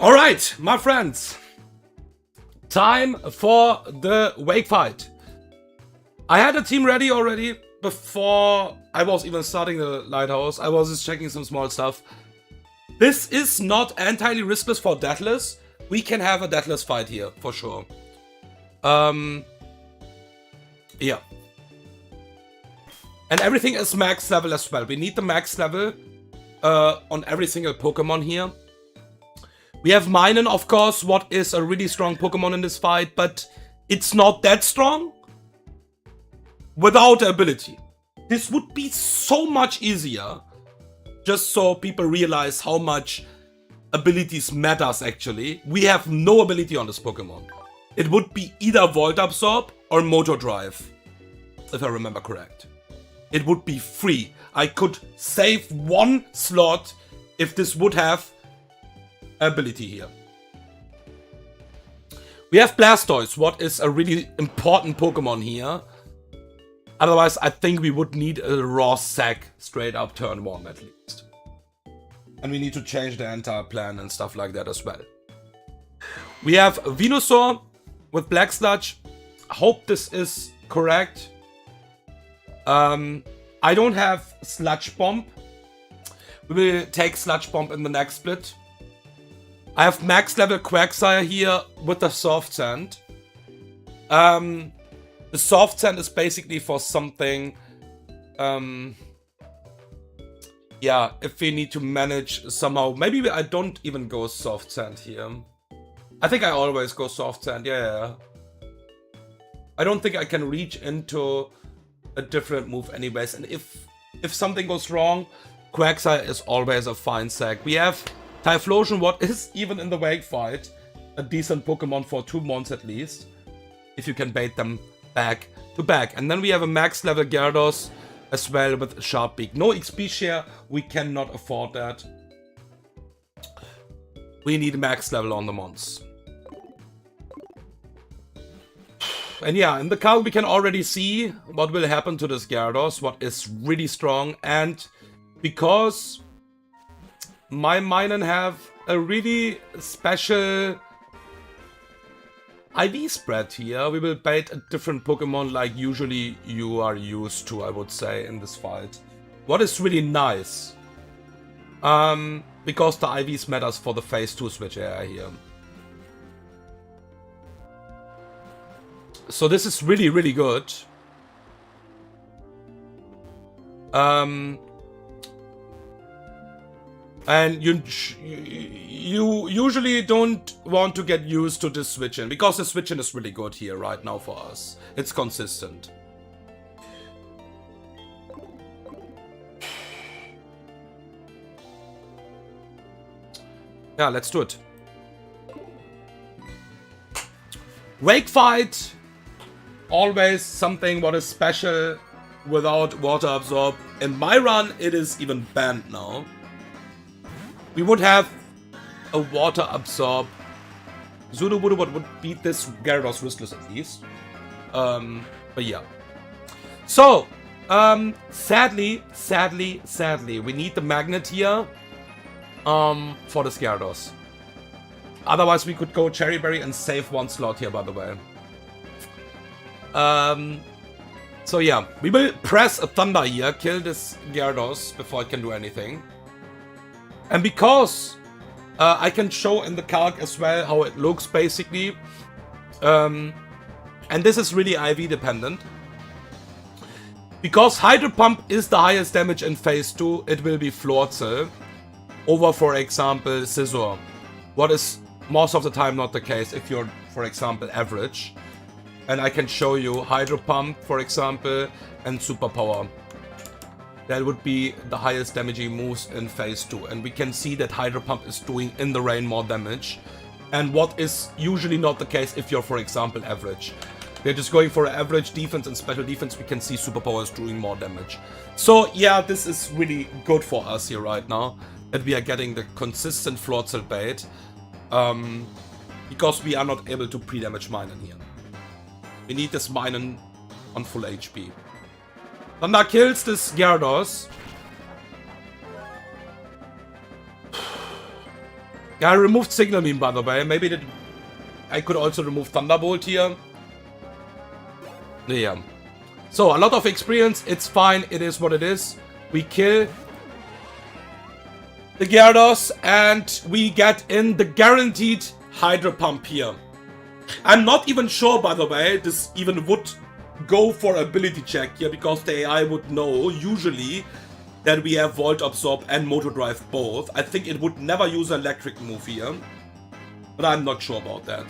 Alright, my friends. Time for the wake fight. I had a team ready already before I was even starting the lighthouse. I was just checking some small stuff. This is not entirely riskless for deathless. We can have a deathless fight here, for sure. Yeah. And everything is max level as well. We need the max level on every single Pokemon here. We have Minun, of course, what is a really strong Pokemon in this fight, but it's not that strong without the ability. This would be so much easier, just so people realize how much abilities matters actually. We have no ability on this Pokemon. It would be either Volt Absorb or Motor Drive, if I remember correct. It would be free. I could save one slot if this would have ability here. We have Blastoise, what is a really important Pokemon here. Otherwise, I think we would need a raw sack straight up turn 1 at least. And we need to change the entire plan and stuff like that as well. We have Venusaur with Black Sludge. I hope this is correct. I don't have Sludge Bomb. We will take Sludge Bomb in the next split. I have max level Quagsire here with the Soft Sand. The Soft Sand is basically for something... yeah, if we need to manage somehow... Maybe I don't even go Soft Sand here. I think I always go Soft Sand, yeah. I don't think I can reach into a different move anyways. And if something goes wrong, Quagsire is always a fine sack. We have Typhlosion, what is even in the wake fight a decent Pokemon for 2 months at least, if you can bait them back to back. And then we have a max level Gyarados as well with Sharp Beak. No XP share, we cannot afford that. We need max level on the mons. And yeah, in the card we can already see what will happen to this Gyarados, what is really strong. And because my Minun have a really special IV spread here, we will bait a different Pokemon like usually you are used to, I would say, in this fight. What is really nice. Because the IVs matters for the phase 2 switch area here. So this is really, really good. And you usually don't want to get used to this switch-in, because the switch-in is really good here right now for us. It's consistent. Yeah, let's do it. Wake Fight! Always something what is special without Water Absorb. In my run, it is even banned now. We would have a Water Absorb. Sudowoodo would beat this Gyarados riskless at least. But yeah. So, sadly, we need the Magnet here for this Gyarados. Otherwise, we could go Cherry Berry and save one slot here, by the way. So yeah, we will press a Thunder here, kill this Gyarados before it can do anything. And because I can show in the calc as well how it looks basically. And this is really IV dependent. Because Hydro Pump is the highest damage in phase 2, it will be Floatzel over, for example, Scizor. What is most of the time not the case if you're, for example, average. And I can show you Hydro Pump, for example, and Superpower. That would be the highest damaging moves in phase 2. And we can see that Hydro Pump is doing in the rain more damage. And what is usually not the case if you're, for example, average. We're just going for average defense and special defense. We can see Superpower is doing more damage. So yeah, this is really good for us here right now. That we are getting the consistent Floatzel bait. Because we are not able to pre-damage Minun here. We need this Minun on full HP. Thunder kills this Gyarados. Yeah, I removed Signal Beam, by the way. Maybe that I could also remove Thunderbolt here. Yeah. So, a lot of experience. It's fine. It is what it is. We kill the Gyarados and we get in the guaranteed Hydro Pump here. I'm not even sure, by the way, this even would go for ability check here, because the AI would know, usually, that we have Volt Absorb and Motor Drive both. I think it would never use an electric move here, but I'm not sure about that.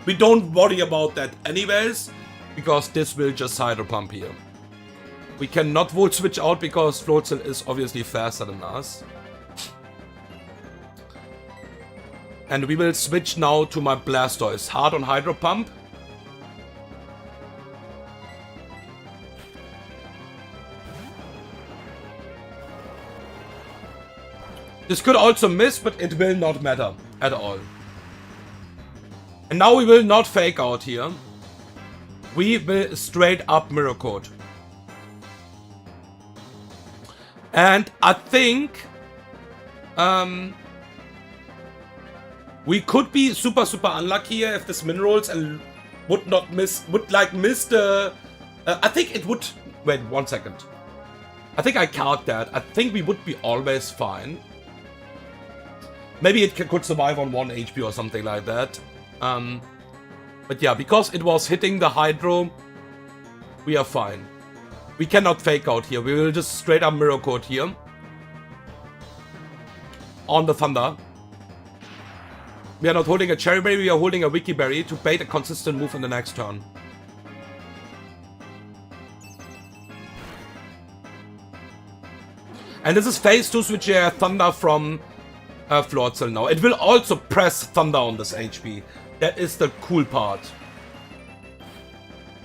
We don't worry about that anyways, because this will just Hydro Pump here. We cannot Volt Switch out because Floatzel is obviously faster than us. And we will switch now to my Blastoise. Hard on Hydro Pump. This could also miss, but it will not matter at all. And now we will not fake out here. We will straight up Mirror Coat. And I think we could be super unlucky here if this Minerals and would miss the... I think it would... Wait, 1 second. I think I count that. I think we would be always fine. Maybe it could survive on 1 HP or something like that. But yeah, because it was hitting the Hydro, we are fine. We cannot fake out here. We will just straight up Mirror Coat here. On the Thunder. We are not holding a Cherry Berry, we are holding a Wiki Berry to bait a consistent move in the next turn. And this is phase 2 switch here, Thunder from Floatzel now. It will also press Thunder on this HP. That is the cool part.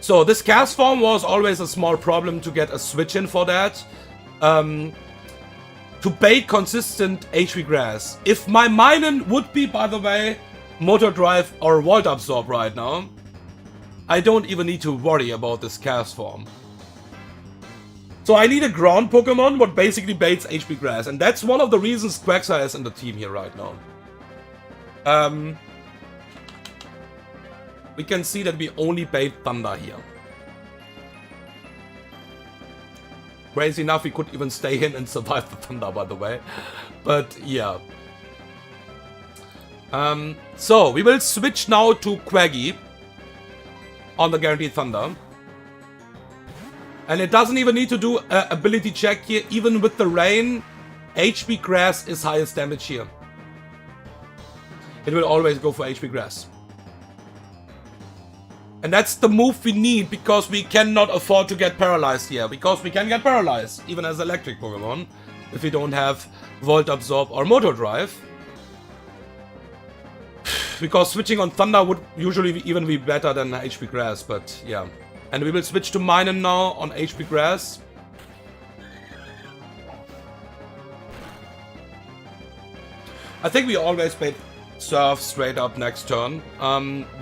So this cast form was always a small problem to get a switch in for that. To bait consistent HP Grass. If my Minun would be, by the way, Motor Drive or Volt Absorb right now, I don't even need to worry about this cast form. So I need a ground Pokemon what basically baits HP Grass, and that's one of the reasons Quagsire is in the team here right now. We can see that we only bait Thunder here. Crazy enough, we could even stay in and survive the Thunder, by the way. But yeah. So we will switch now to Quaggy on the Guaranteed Thunder. And it doesn't even need to do an ability check here. Even with the rain, HP Grass is highest damage here. It will always go for HP Grass. And that's the move we need, because we cannot afford to get paralyzed here. Because we can get paralyzed, even as electric Pokemon, if we don't have Volt Absorb or Motor Drive. Because switching on Thunder would usually even be better than HP Grass, but yeah. And we will switch to Minun now on HP Grass. I think we always bait Surf straight up next turn.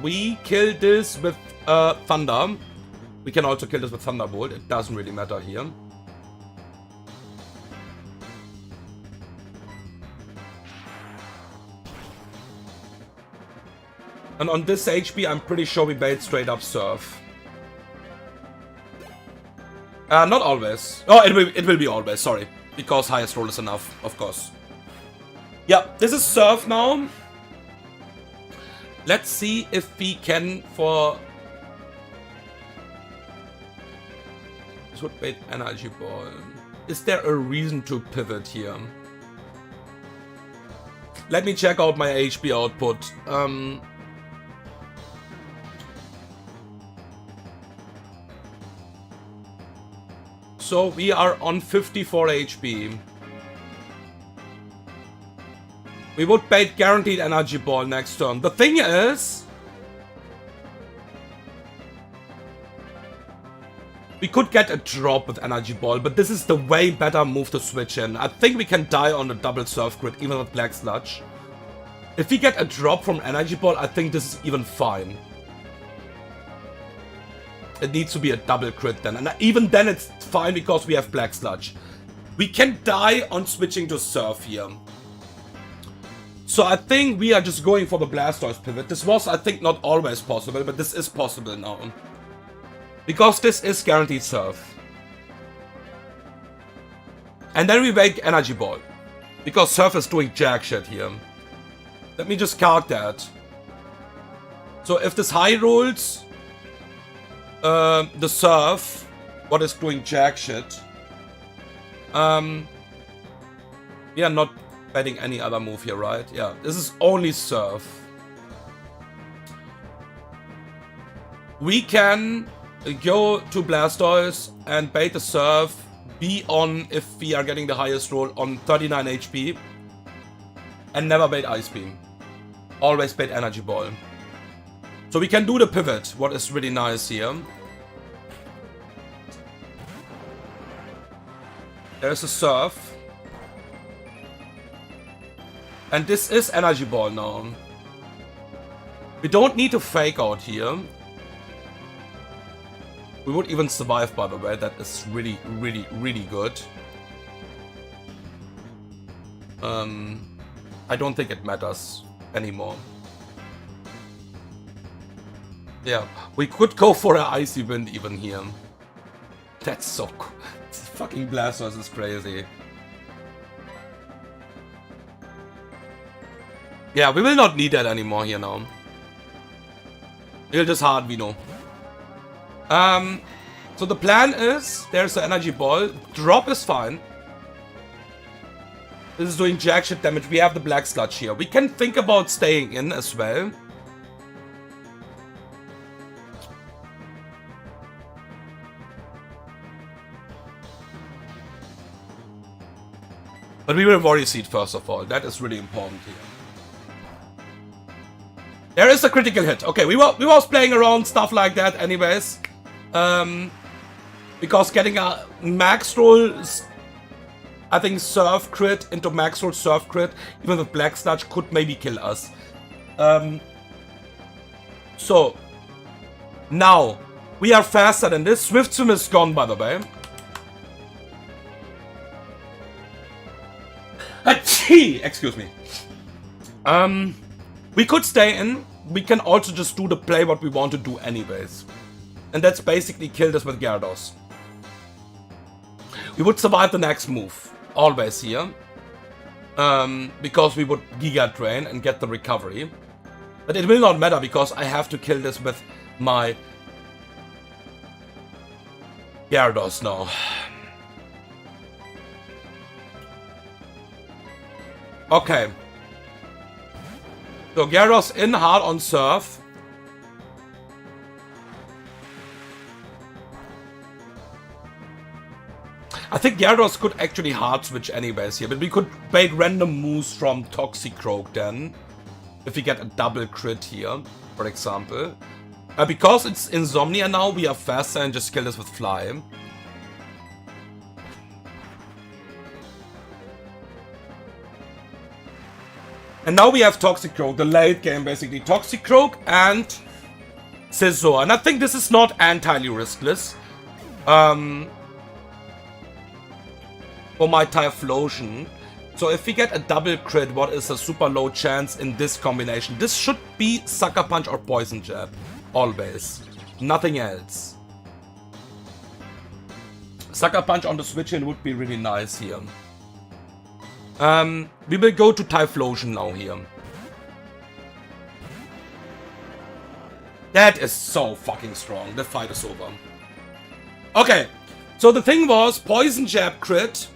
We kill this with Thunder. We can also kill this with Thunderbolt. It doesn't really matter here. And on this HP, I'm pretty sure we bait straight up Surf. Not always. Oh, it will be always, sorry. Because highest roll is enough, of course. Yeah, this is Surf now. Let's see if we can for... This would bait Energy Ball. Is there a reason to pivot here? Let me check out my HP output. So we are on 54 HP. We would bait Guaranteed Energy Ball next turn. The thing is, we could get a drop with Energy Ball, but this is the way better move to switch in. I think we can die on a double Surf Grid, even with Black Sludge. If we get a drop from Energy Ball, I think this is even fine. It needs to be a double crit then, and even then it's fine because we have Black Sludge. We can die on switching to Surf here. So I think we are just going for the Blastoise pivot. This was, I think, not always possible, but this is possible now. Because this is guaranteed surf. And then we make Energy Ball. Because surf is doing jack shit here. Let me just calc that. So if this high rolls the surf, what is doing jack shit? We are not betting any other move here, right? Yeah, this is only surf. We can go to Blastoise and bait the surf, be on if we are getting the highest roll on 39 HP, and never bait Ice Beam. Always bait Energy Ball. So we can do the pivot, what is really nice here. There's a surf. And this is Energy Ball now. We don't need to fake out here. We would even survive, by the way. That is really, really, really good. I don't think it matters anymore. Yeah, we could go for an Icy Wind even here. That's so cool. Fucking Blastoise is crazy. Yeah, we will not need that anymore here now. We'll just hard Vino. So the plan is, there's the Energy Ball. Drop is fine. This is doing jack shit damage. We have the Black Sludge here. We can think about staying in as well. But we will Worry Seed first of all. That is really important here. There is a critical hit. Okay, we was playing around stuff like that anyways. Because getting a max roll, I think surf crit into max roll surf crit, even with Black Sludge, could maybe kill us. So now we are faster than this. Swift Swim is gone, by the way. Excuse me. We could stay in. We can also just do the play what we want to do anyways. And that's basically kill this with Gyarados. We would survive the next move. Always here. Because we would Giga Drain and get the recovery. But it will not matter because I have to kill this with my Gyarados now. Okay. So Gyarados in hard on Surf. I think Gyarados could actually hard switch anyways here, but we could bait random moves from Toxicroak then. If we get a double crit here, for example. Because it's Insomnia now, we are faster and just kill this with Fly. And now we have Toxicroak, the late game basically. Toxicroak and Scizor. And I think this is not entirely riskless. For my Typhlosion. So if we get a double crit, what is a super low chance in this combination? This should be Sucker Punch or Poison Jab. Always. Nothing else. Sucker Punch on the switch in would be really nice here. We will go to Typhlosion now here. That is so fucking strong. The fight is over. Okay. So the thing was, Poison Jab crit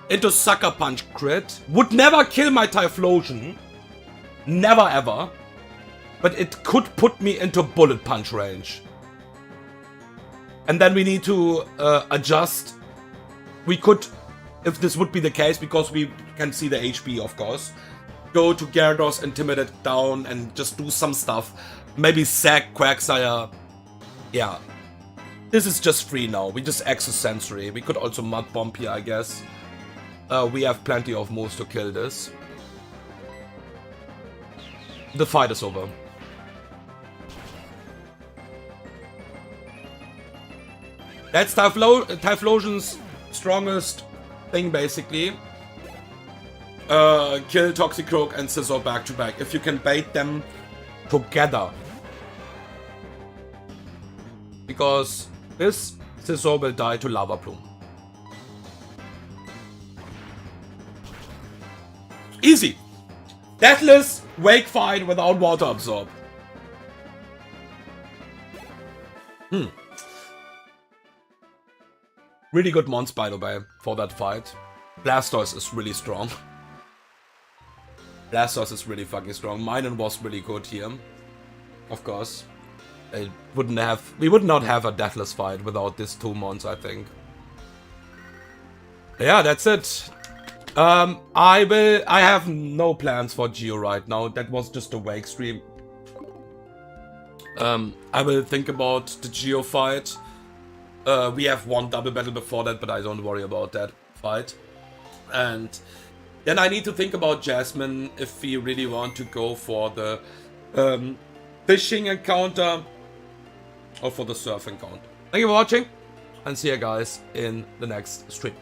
into Sucker Punch crit would never kill my Typhlosion. Never ever. But it could put me into Bullet Punch range. And then we need to adjust. We could, if this would be the case, because we can see the HP of course, go to Gyarados, Intimidate down and just do some stuff. Maybe sack Quagsire. Yeah. This is just free now. We just access Sensory. We could also Mud Bomb here, I guess. We have plenty of moves to kill this. The fight is over. That's Typhlosion's strongest thing, basically. kill Toxicroak and Scizor back to back. If you can bait them together. Because this Scizor will die to Lava Plume. Easy. Deathless Wake Fight without Water Absorb. Really good mons, by the way, for that fight. Blastoise is really strong. Blastoise is really fucking strong. Minun was really good here. Of course. We would not have a Deathless fight without these two mons, I think. Yeah, that's it. I have no plans for Geo right now. That was just a wake stream. I will think about the Geo fight. We have one double battle before that, but I don't worry about that fight. And then I need to think about Jasmine if we really want to go for the fishing encounter or for the surf encounter. Thank you for watching, and see you guys in the next stream.